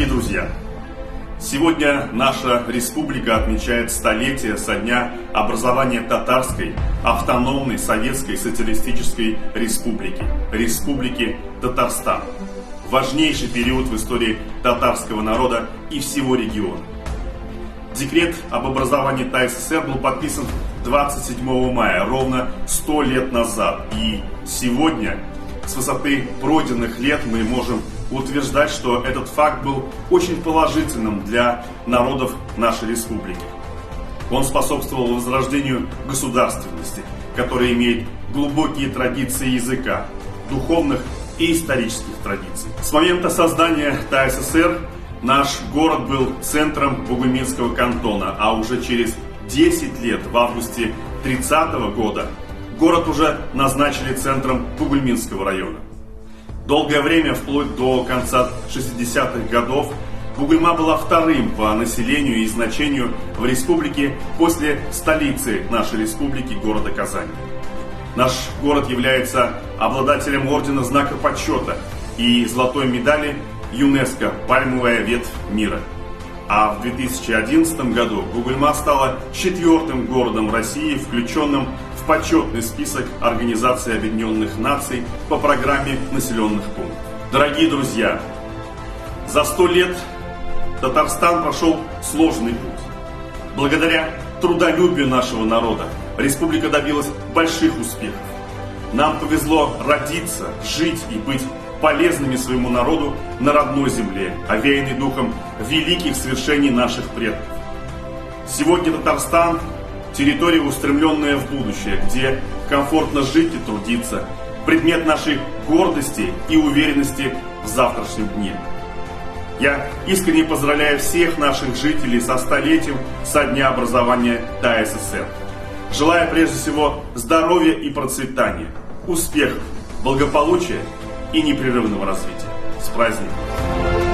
Дорогие друзья, сегодня наша республика отмечает столетие со дня образования Татарской автономной Советской Социалистической Республики, Республики Татарстан. Важнейший период в истории татарского народа и всего региона. Декрет об образовании ТАССР был подписан 27 мая, ровно 100 лет назад. И сегодня, с высоты пройденных лет, мы можем утверждать, что этот факт был очень положительным для народов нашей республики. Он способствовал возрождению государственности, которая имеет глубокие традиции языка, духовных и исторических традиций. С момента создания ТАССР наш город был центром Бугульминского кантона, а уже через 10 лет, в августе 30 года, город уже назначили центром Бугульминского района. Долгое время, вплоть до конца 60-х годов, Бугульма была вторым по населению и значению в республике после столицы нашей республики, города Казани. Наш город является обладателем ордена Знака почета и золотой медали ЮНЕСКО «Пальмовая ветвь мира». А в 2011 году Бугульма стала 4-м городом России, включенным в почетный список Организации Объединенных Наций по программе населенных пунктов. Дорогие друзья, за 100 лет Татарстан прошел сложный путь. Благодаря трудолюбию нашего народа республика добилась больших успехов. Нам повезло родиться, жить и быть полезными своему народу на родной земле, овеянный духом великих свершений наших предков. Сегодня Татарстан – территория, устремленная в будущее, где комфортно жить и трудиться, предмет нашей гордости и уверенности в завтрашнем дне. Я искренне поздравляю всех наших жителей со столетием со дня образования ТАССР. Желаю прежде всего здоровья и процветания, успехов, благополучия и непрерывного развития. С праздником!